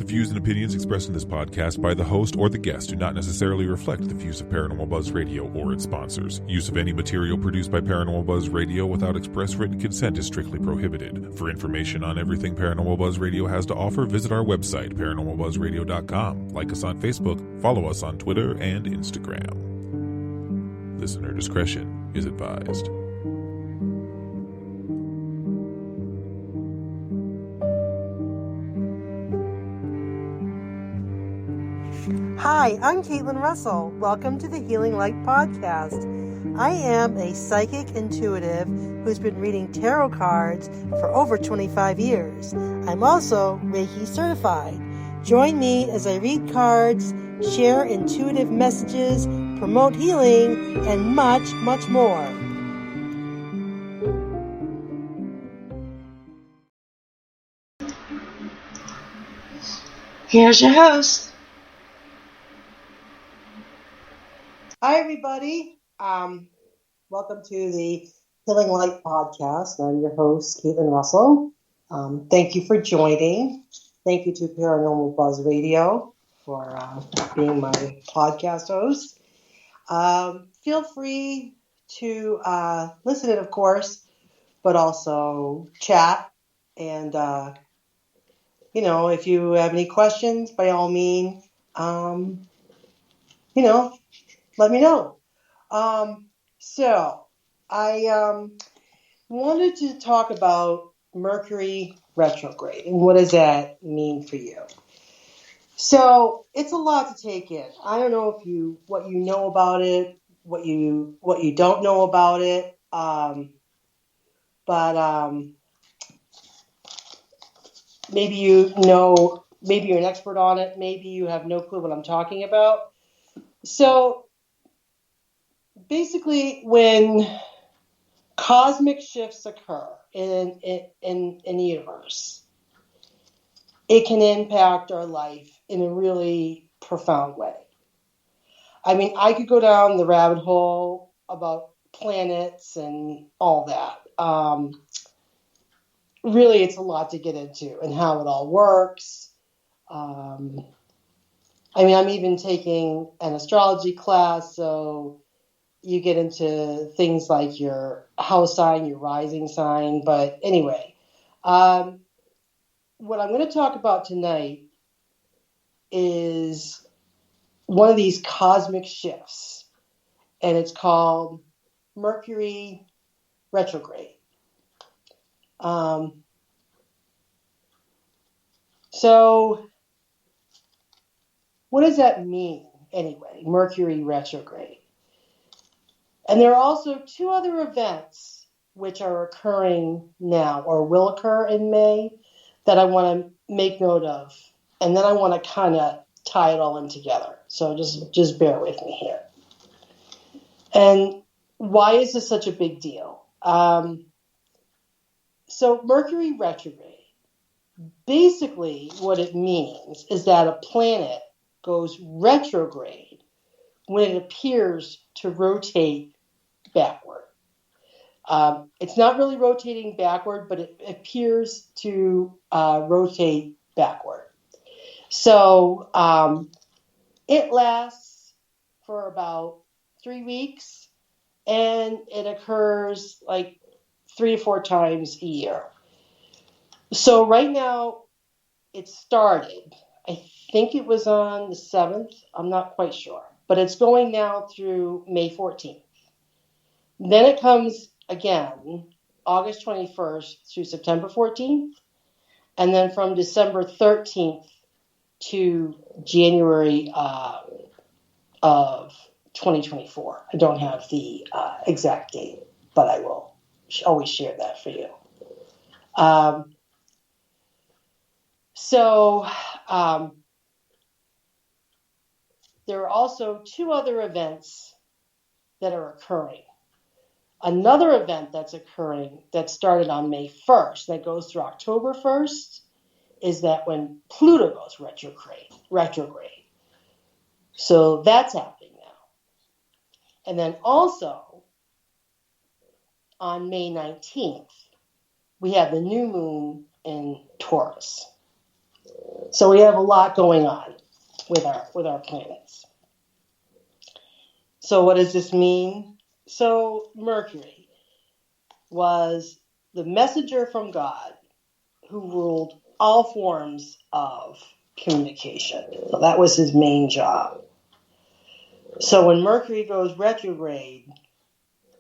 views and opinions expressed in this podcast by the host or the guest do not necessarily reflect the views of Paranormal Buzz Radio or its sponsors. Use of any material produced by Paranormal Buzz Radio without express written consent is strictly prohibited. For information on everything Paranormal Buzz Radio has to offer, visit our website, paranormalbuzzradio.com. Like us on Facebook, follow us on Twitter and Instagram. Listener discretion is advised. Hi, I'm Caitlin Russell. Welcome to the Healing Light Podcast. I am a psychic intuitive who's been reading tarot cards for over 25 years. I'm also Reiki certified. Join me as I read cards, share intuitive messages, promote healing, and much, much more. Here's your host. Hi, everybody. Welcome to the Healing Light Podcast. I'm your host, Caitlin Russell. Thank you for joining. Thank you to Paranormal Buzz Radio for being my podcast host. Feel free to listen in, of course, but also chat. And, if you have any questions, by all means, let me know. So I wanted to talk about Mercury retrograde and what does that mean for you. So it's a lot to take in. I don't know what you know about it, what you don't know about it, but maybe you know, maybe you're an expert on it, maybe you have no clue what I'm talking about. So basically, when cosmic shifts occur in the universe, it can impact our life in a really profound way. I mean, I could go down the rabbit hole about planets and all that. Really, it's a lot to get into and how it all works. I'm even taking an astrology class, so you get into things like your house sign, your rising sign. But anyway, what I'm going to talk about tonight is one of these cosmic shifts, and it's called Mercury retrograde. So what does that mean anyway, Mercury retrograde? And there are also two other events which are occurring now or will occur in May that I want to make note of. And then I want to kind of tie it all in together. So just bear with me here. And why is this such a big deal? So Mercury retrograde, basically what it means is that a planet goes retrograde when it appears to rotate backward. It's not really rotating backward, but it appears to rotate backward. So it lasts for about 3 weeks, and it occurs like 3 to 4 times a year. So right now, it started. I think it was on the 7th. I'm not quite sure. But it's going now through May 14th. Then it comes again, August 21st through September 14th. And then from December 13th to January of 2024. I don't have the exact date, but I will always share that for you. There are also 2 other events that are occurring. Another event that's occurring that started on May 1st, that goes through October 1st, is that when Pluto goes retrograde. So that's happening now. And then also on May 19th, we have the new moon in Taurus. So we have a lot going on with our planets. So what does this mean? So Mercury was the messenger from God who ruled all forms of communication. So that was his main job. So when Mercury goes retrograde,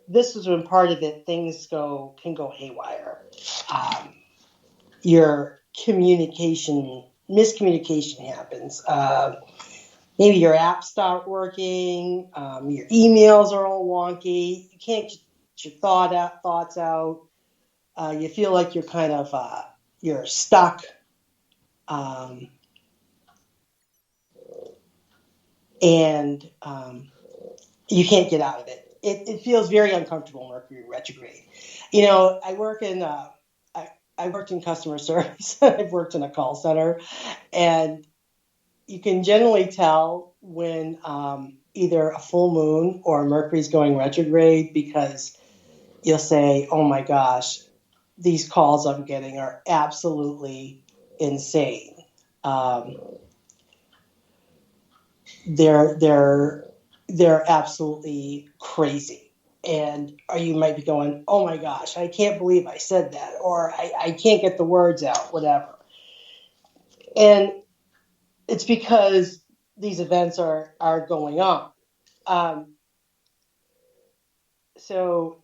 this is when part of it things can go haywire. Your miscommunication happens. Maybe your apps stop working. Your emails are all wonky. You can't get your thoughts out. You feel like you're kind of you're stuck. And you can't get out of it. It feels very uncomfortable, Mercury retrograde. I worked in customer service. I've worked in a call center, and you can generally tell when either a full moon or Mercury's going retrograde, because you'll say, "Oh my gosh, these calls I'm getting are absolutely insane." They're absolutely crazy. And you might be going, "Oh my gosh, I can't believe I said that," or I can't get the words out, whatever. And it's because these events are going on. So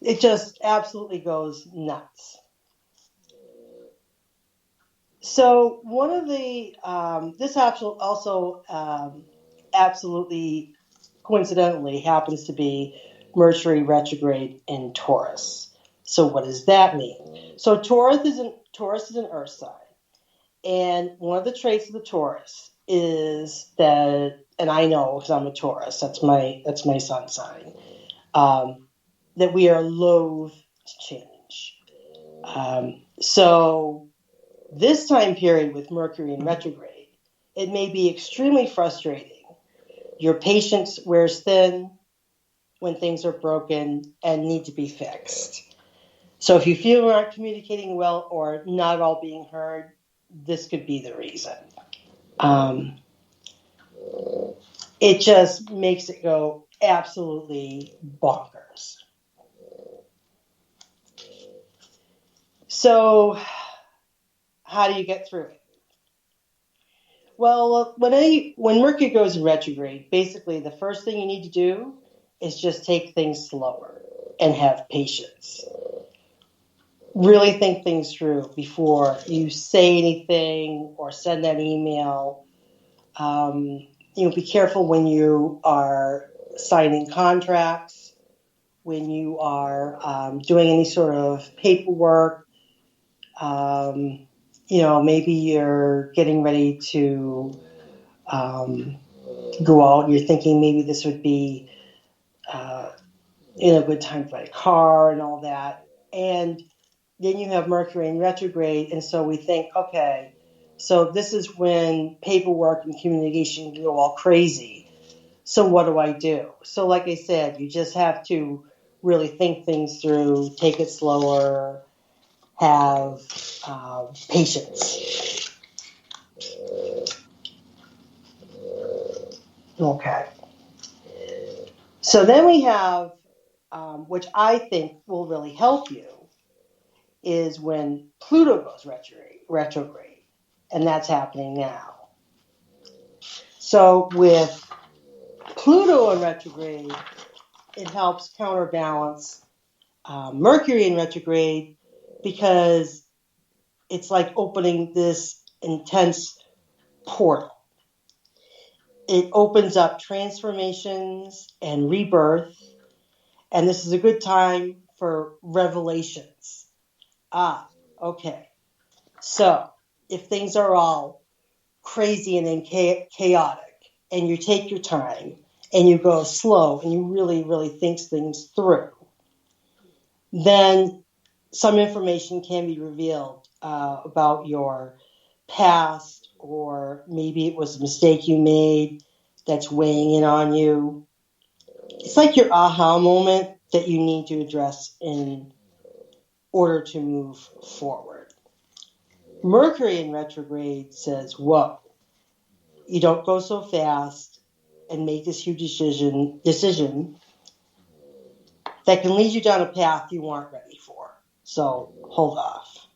it just absolutely goes nuts. So one of the this also absolutely coincidentally happens to be Mercury retrograde in Taurus. So what does that mean? So Taurus is an earth sign, and one of the traits of the Taurus is that, and I know because I'm a Taurus, that's my sun sign, that we are loath to change. So this time period with Mercury in retrograde, it may be extremely frustrating. Your patience wears thin when things are broken and need to be fixed. So if you feel you're not communicating well or not at all being heard, this could be the reason. It just makes it go absolutely bonkers. So how do you get through it? Well, when Mercury goes in retrograde, basically the first thing you need to do is just take things slower and have patience. Really think things through before you say anything or send that email. Be careful when you are signing contracts, when you are doing any sort of paperwork. Maybe you're getting ready to go out. You're thinking maybe this would be a good time to buy a car and all that. And then you have Mercury in retrograde, and so we think, okay, so this is when paperwork and communication go all crazy. So what do I do? So like I said, you just have to really think things through, take it slower, have patience. Okay. So then we have, which I think will really help you, is when Pluto goes retrograde, and that's happening now. So with Pluto in retrograde, it helps counterbalance Mercury in retrograde, because it's like opening this intense portal. It opens up transformations and rebirth, and this is a good time for revelations. Okay. So if things are all crazy and chaotic, and you take your time and you go slow and you really, really think things through, then some information can be revealed about your past, or maybe it was a mistake you made that's weighing in on you. It's like your aha moment that you need to address in order to move forward. Mercury in retrograde says, whoa, you don't go so fast and make this huge decision that can lead you down a path you aren't ready for. So hold off.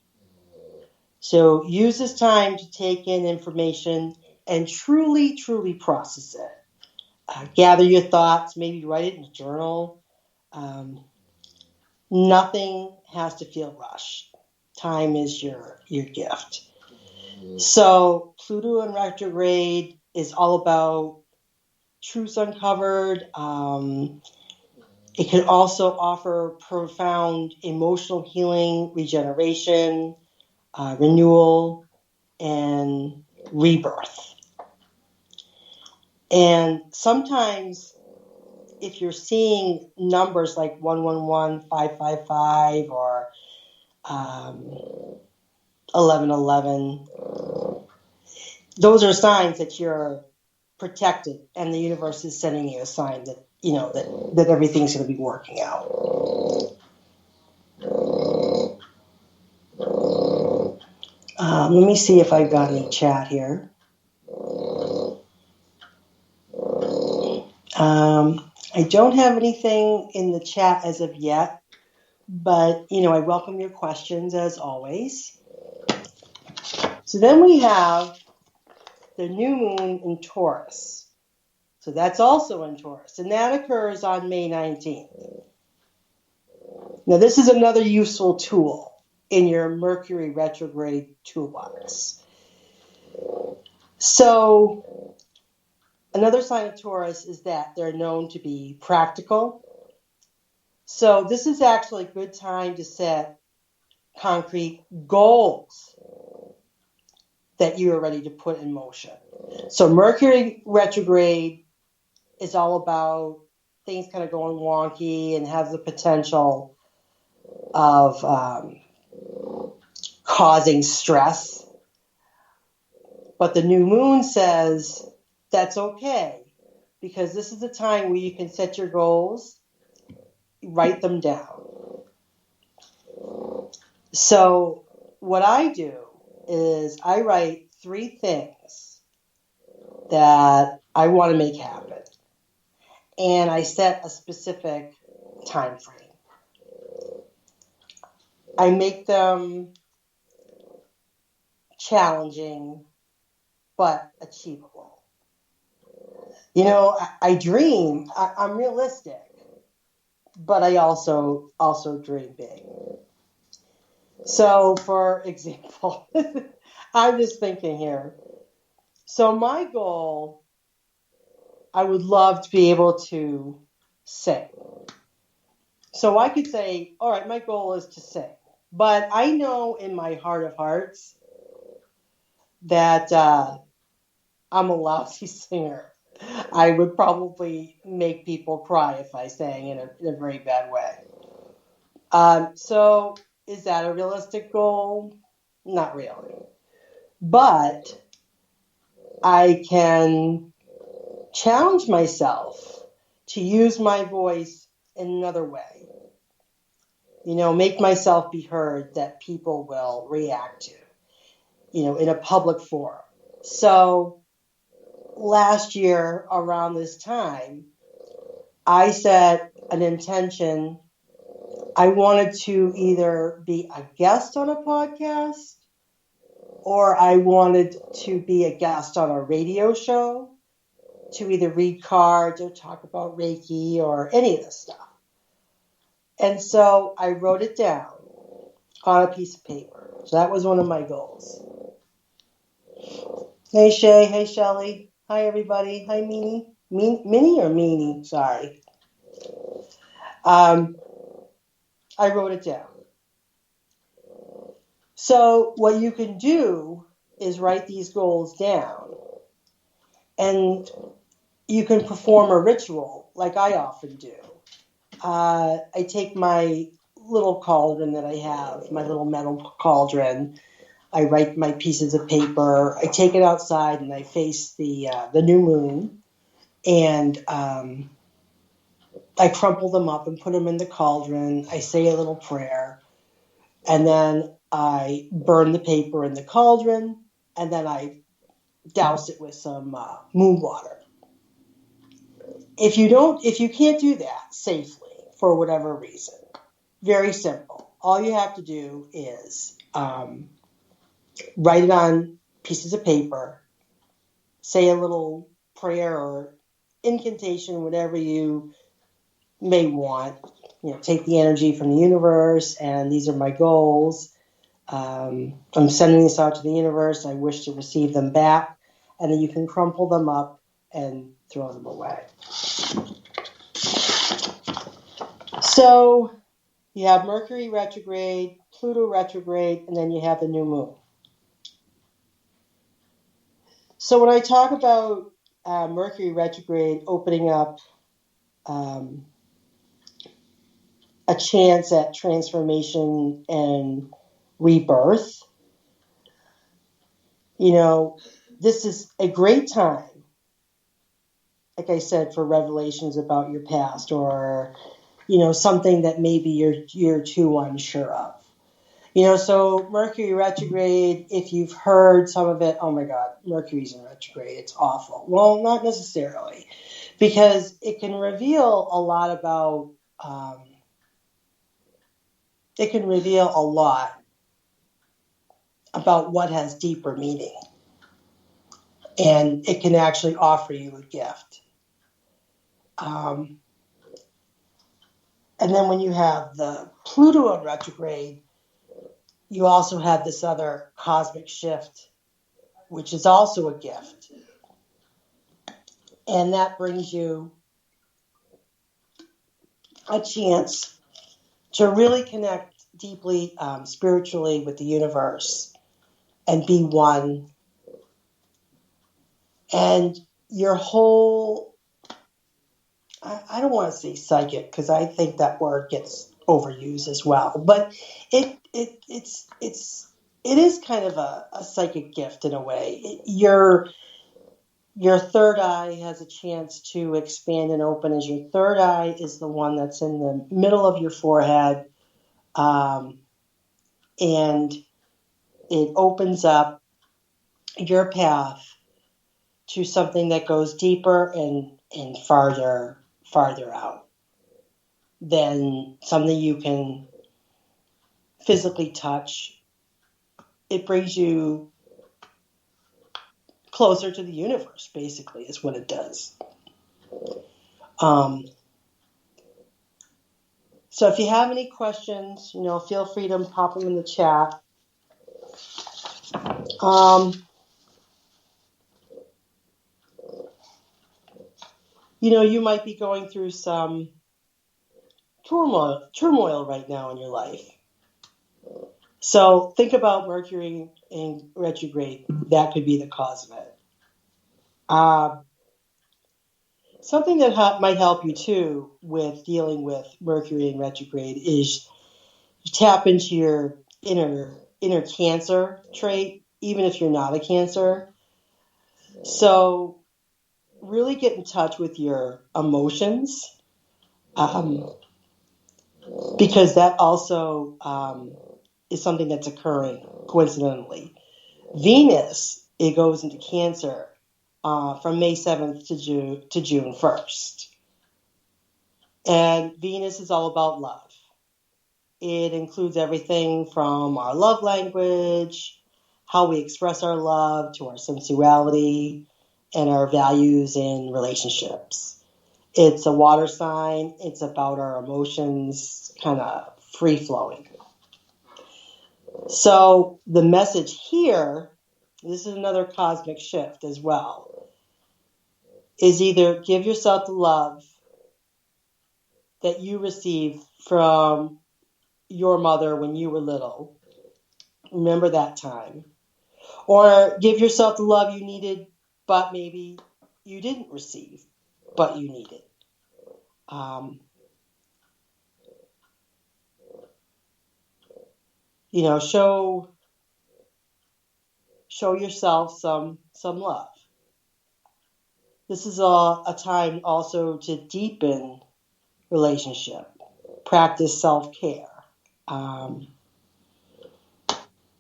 So use this time to take in information and truly, truly process it. Gather your thoughts, maybe write it in a journal. Nothing has to feel rushed. Time is your gift. So Pluto in retrograde is all about truths uncovered. It can also offer profound emotional healing, regeneration, renewal, and rebirth. And sometimes if you're seeing numbers like 111, 555, or 1111, those are signs that you're protected and the universe is sending you a sign that, you know, that everything's going to be working out. Let me see if I've got any chat here. I don't have anything in the chat as of yet, but, you know, I welcome your questions as always. So then we have the new moon in Taurus. So that's also in Taurus, and that occurs on May 19th. Now, this is another useful tool in your Mercury retrograde toolbox. So another sign of Taurus is that they're known to be practical. So this is actually a good time to set concrete goals that you are ready to put in motion. So Mercury retrograde is all about things kind of going wonky and has the potential of causing stress. But the new moon says that's okay, because this is the time where you can set your goals, write them down. So what I do is I write 3 things that I want to make happen. And I set a specific time frame. I make them challenging but achievable. You know, I dream. I'm realistic, but I also dream big. So, for example, I'm just thinking here. So my goal, I would love to be able to sing. So I could say, all right, my goal is to sing. But I know in my heart of hearts that I'm a lousy singer. I would probably make people cry if I sang in a very bad way. So is that a realistic goal? Not really. But I can challenge myself to use my voice in another way. You know, make myself be heard that people will react to, you know, in a public forum. So last year around this time, I set an intention. I wanted to either be a guest on a podcast or I wanted to be a guest on a radio show to either read cards or talk about Reiki or any of this stuff. And so I wrote it down on a piece of paper. So that was one of my goals. Hey, Shay. Hey, Shelly. Hi, everybody. Hi, Meanie. Minnie or Meanie? Sorry. I wrote it down. So what you can do is write these goals down. And you can perform a ritual like I often do. I take my little cauldron that I have, my little metal cauldron. I write my pieces of paper. I take it outside and I face the new moon. And I crumple them up and put them in the cauldron. I say a little prayer, and then I burn the paper in the cauldron, and then I douse it with some moon water. If you can't do that safely for whatever reason, very simple. All you have to do is write it on pieces of paper, say a little prayer or incantation, whatever you may want. Take the energy from the universe, and these are my goals. I'm sending this out to the universe. I wish to receive them back. And then you can crumple them up and throw them away. So you have Mercury retrograde, Pluto retrograde, and then you have the new moon. So when I talk about Mercury retrograde opening up a chance at transformation and rebirth, this is a great time, like I said, for revelations about your past or, something that maybe you're too unsure of. So Mercury retrograde, if you've heard some of it, oh my God, Mercury's in retrograde, it's awful. Well, not necessarily, because it can reveal a lot about, what has deeper meaning. And it can actually offer you a gift. And then when you have the Pluto in retrograde, you also have this other cosmic shift, which is also a gift. And that brings you a chance to really connect deeply spiritually with the universe and be one. And your whole, I don't want to say psychic, because I think that word gets overused as well, but it is kind of a psychic gift in a way. Your third eye has a chance to expand and open, as your third eye is the one that's in the middle of your forehead, and it opens up your path to something that goes deeper and farther out than something you can physically touch. It brings you closer to the universe, basically, is what it does. So if you have any questions, feel free to pop them in the chat. You might be going through some turmoil right now in your life. So think about Mercury in retrograde. That could be the cause of it. Something that might help you too with dealing with Mercury in retrograde is you tap into your inner Cancer trait, even if you're not a Cancer. So really get in touch with your emotions, because that also is something that's occurring coincidentally. Venus, it goes into Cancer from May 7th to June 1st. And Venus is all about love. It includes everything from our love language, how we express our love, to our sensuality, and our values in relationships. It's a water sign. It's about our emotions kind of free-flowing. So the message here, this is another cosmic shift as well, is either give yourself the love that you received from your mother when you were little. Remember that time. Or give yourself the love you needed, but maybe you didn't receive, but you needed. Show yourself some love. This is a time also to deepen relationship. Practice self-care.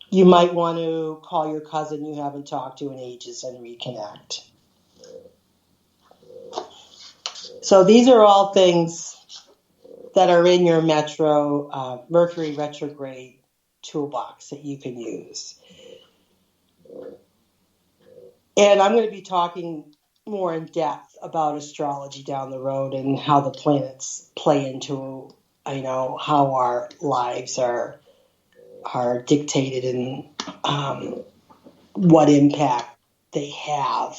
You might want to call your cousin you haven't talked to in ages and reconnect. So these are all things that are in your Mercury retrograde toolbox that you can use. And I'm going to be talking more in depth about astrology down the road and how the planets play into, how our lives are dictated and what impact they have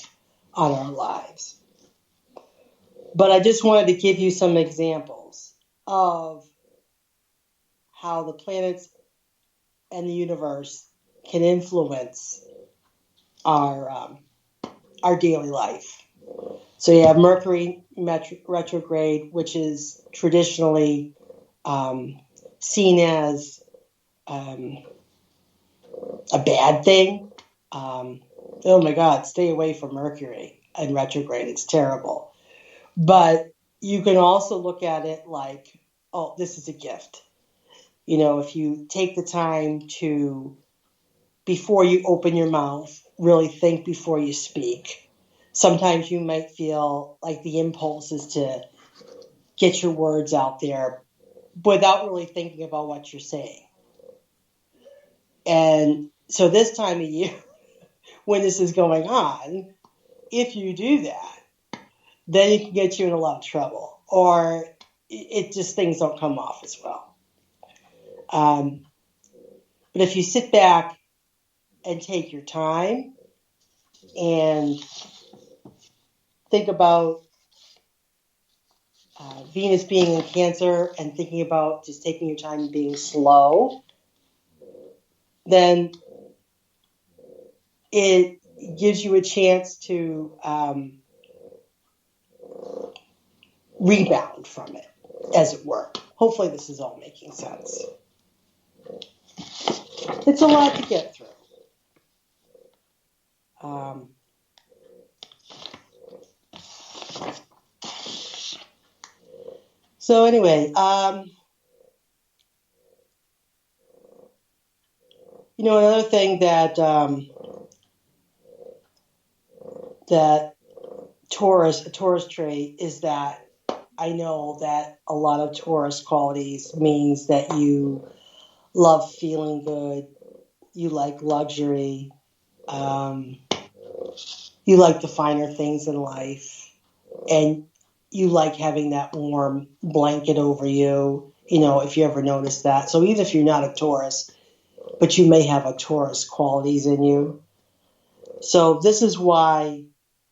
on our lives. But I just wanted to give you some examples of how the planets and the universe can influence our daily life. So you have Mercury retrograde, which is traditionally seen as a bad thing. Oh my God, stay away from Mercury in retrograde. It's terrible. But you can also look at it like, oh, this is a gift. If you take the time to, before you open your mouth, really think before you speak. Sometimes you might feel like the impulse is to get your words out there without really thinking about what you're saying. And so this time of year, when this is going on, if you do that, then it can get you in a lot of trouble, or it just, things don't come off as well. But if you sit back and take your time and think about Venus being in Cancer and thinking about just taking your time and being slow, then it gives you a chance to rebound from it, as it were. Hopefully this is all making sense. It's a lot to get through. So anyway, another thing that that a Taurus trait is that I know that a lot of Taurus qualities means that you love feeling good, you like luxury, you like the finer things in life, and you like having that warm blanket over you, if you ever notice that. So even if you're not a Taurus, but you may have a Taurus qualities in you. So this is why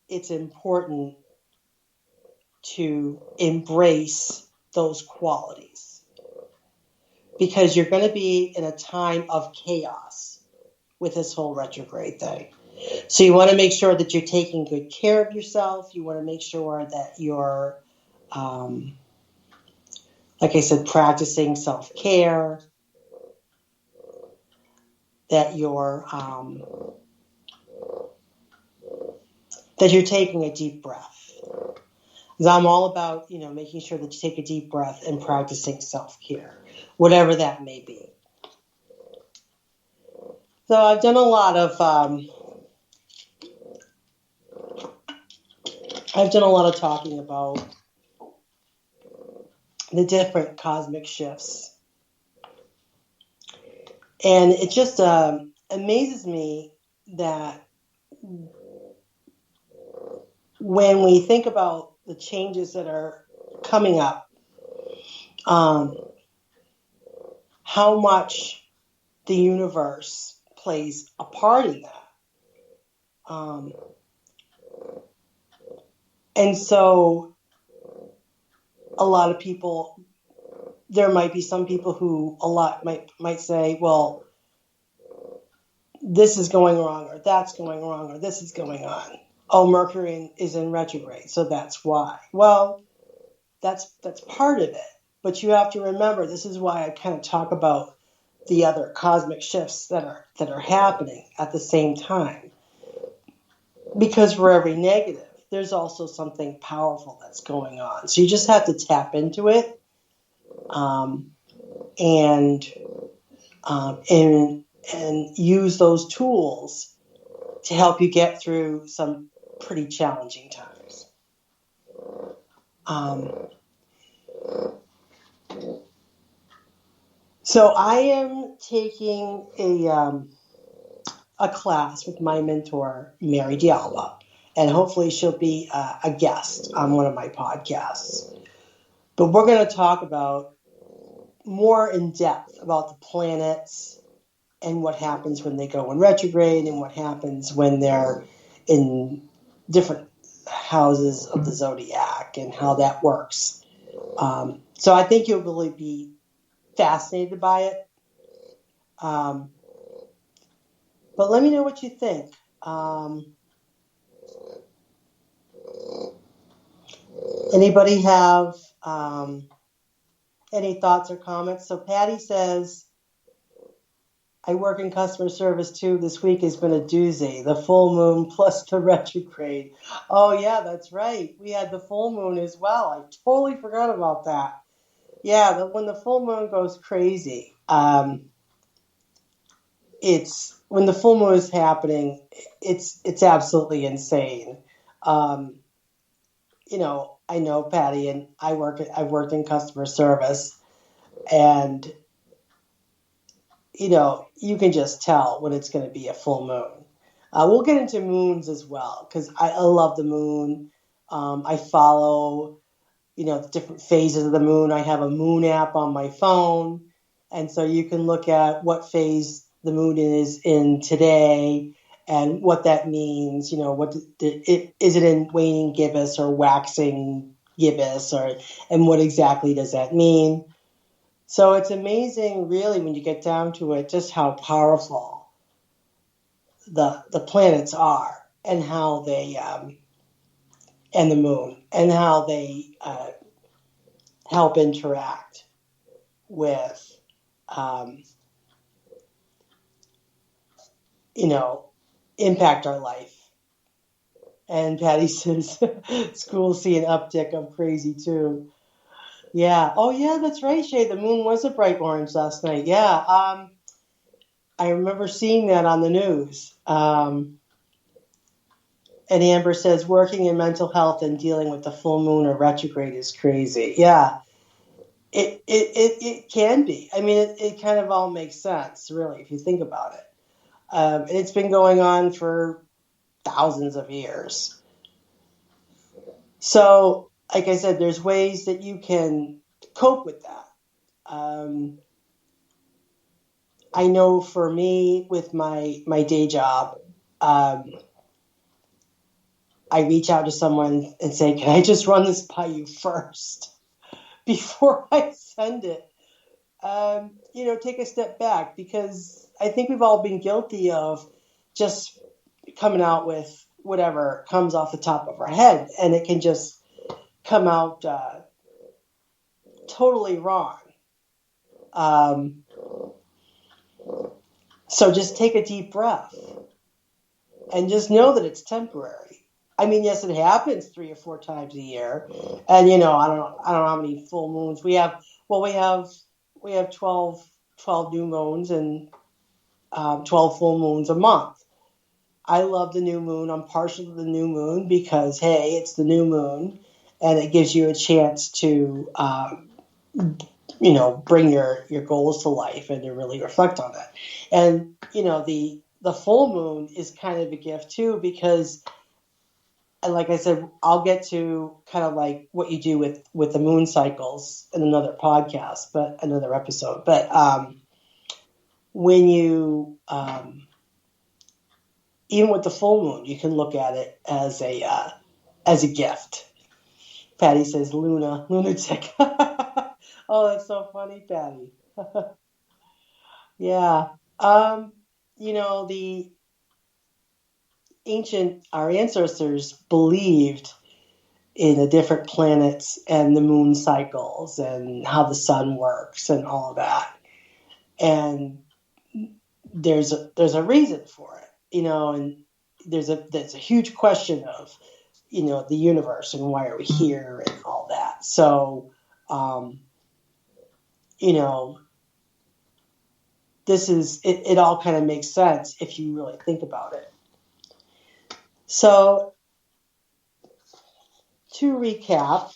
it's important to embrace those qualities, because you're going to be in a time of chaos with this whole retrograde thing. So you want to make sure that you're taking good care of yourself. You want to make sure that you're, like I said, practicing self-care, that you're taking a deep breath. Because I'm all about, making sure that you take a deep breath and practicing self-care, whatever that may be. So I've done a lot of talking about the different cosmic shifts. And it just amazes me that when we think about the changes that are coming up, how much the universe plays a part in that. And so a lot of people, there might be some people who might say, well, this is going wrong, or that's going wrong, or this is going on. Oh, Mercury is in retrograde, so that's why. Well, that's part of it. But you have to remember, this is why I kind of talk about the other cosmic shifts that are happening at the same time. Because for every negative, there's also something powerful that's going on. So you just have to tap into it, and use those tools to help you get through some pretty challenging times. So I am taking a class with my mentor, Mary Dialba, and hopefully she'll be a guest on one of my podcasts. But we're going to talk about more in depth about the planets and what happens when they go in retrograde and what happens when they're in different houses of the zodiac and how that works. So I think you'll really be fascinated by it. But let me know what you think. Anybody have any thoughts or comments? So Patty says, I work in customer service too. This week has been a doozy. The full moon plus the retrograde. Oh, yeah, that's right. We had the full moon as well. I totally forgot about that. Yeah, when the full moon goes crazy, it's when the full moon is happening, it's absolutely insane. I know Patty, and I've worked in customer service, and you can just tell when it's going to be a full moon. We'll get into moons as well, because I love the moon. I follow, the different phases of the moon. I have a moon app on my phone, and so you can look at what phase the moon is in today and what that means. Is it in waning gibbous or waxing gibbous, and what exactly does that mean? So it's amazing, really, when you get down to it, just how powerful the planets are, and how they and the moon, and how they help interact with impact our life. And Patty says schools see an uptick of crazy too. Yeah. Oh yeah, that's right, Shay. The moon was a bright orange last night. Yeah. I remember seeing that on the news. And Amber says working in mental health and dealing with the full moon or retrograde is crazy. Yeah. It can be. I mean, it kind of all makes sense, really, if you think about it. And it's been going on for thousands of years. So, like I said, there's ways that you can cope with that. I know for me, with my day job, I reach out to someone and say, can I just run this by you first before I send it? Take a step back, because I think we've all been guilty of just coming out with whatever comes off the top of our head, and it can just come out totally wrong. So just take a deep breath and just know that it's temporary. I mean, yes, it happens 3 or 4 times a year, and I don't know how many full moons we have. Well, we have 12 new moons and 12 full moons a month. I love the new moon. I'm partial to the new moon because, hey, it's the new moon, and it gives you a chance to, bring your goals to life and to really reflect on that. And, the full moon is kind of a gift too, because, and like I said, I'll get to kind of like what you do with the moon cycles in another podcast, but another episode. But when you, even with the full moon, you can look at it as a gift. Patty says, lunatic. Oh, that's so funny, Patty. Yeah. Our ancestors believed in the different planets and the moon cycles and how the sun works and all of that. And there's a reason for it, and there's a huge question of the universe and why are we here and all that. So, this is, it all kind of makes sense if you really think about it. So, to recap,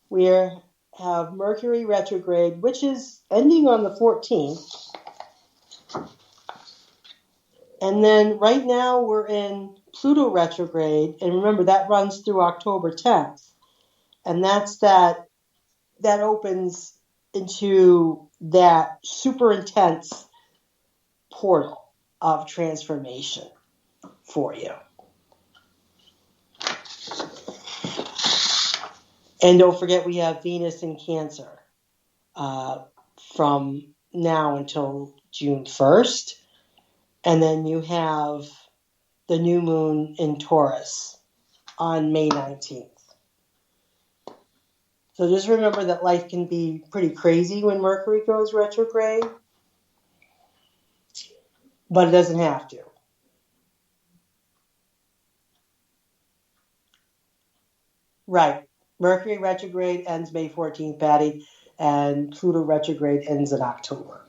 we have Mercury retrograde, which is ending on the 14th. And then right now we're in Pluto retrograde. And remember, that runs through October 10th. And that opens into that super intense portal of transformation for you. And don't forget, we have Venus in Cancer from now until June 1st. And then you have the new moon in Taurus on May 19th. So just remember that life can be pretty crazy when Mercury goes retrograde, but it doesn't have to. Right. Mercury retrograde ends May 14th, Patty, and Pluto retrograde ends in October.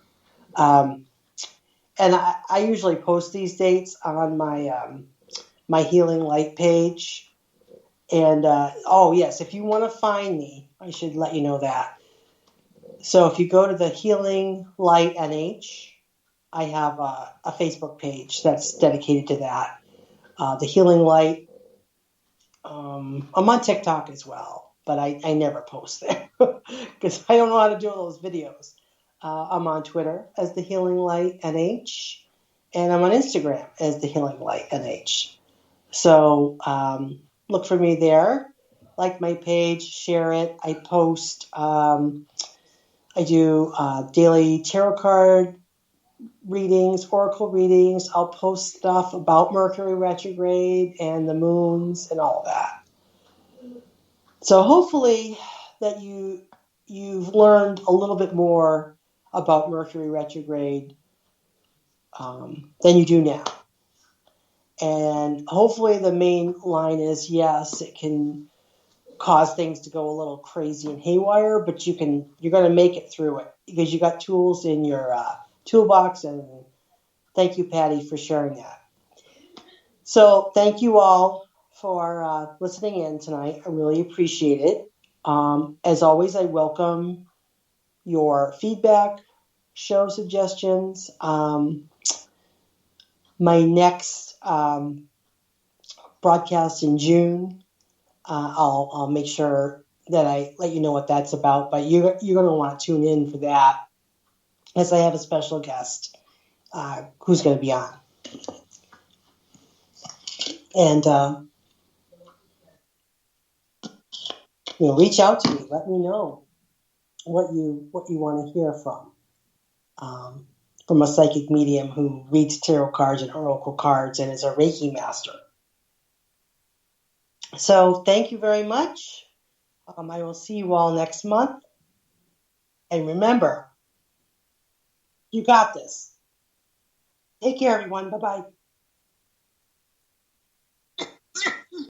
And I usually post these dates on my Healing Light page. And, yes, if you want to find me, I should let you know that. So if you go to the Healing Light NH, I have a Facebook page that's dedicated to that. The Healing Light. I'm on TikTok as well, but I never post there because I don't know how to do those videos. I'm on Twitter as the Healing Light NH, and I'm on Instagram as the Healing Light NH. So look for me there. Like my page, share it. I post. I do daily tarot card readings, oracle readings. I'll post stuff about Mercury retrograde and the moons and all that. So hopefully that you've learned a little bit more about Mercury retrograde than you do now. And hopefully the main line is, yes, it can cause things to go a little crazy and haywire, but you're going to make it through it because you got tools in your toolbox. And thank you, Patty, for sharing that. So thank you all for listening in tonight. I really appreciate it. As always, I welcome your feedback, show suggestions. My next broadcast in June, I'll make sure that I let you know what that's about. But you're going to want to tune in for that, as I have a special guest who's going to be on. And reach out to me. Let me know what you want to hear from a psychic medium who reads tarot cards and oracle cards and is a Reiki master. So thank you very much. I will see you all next month. And remember, you got this. Take care, everyone. Bye-bye.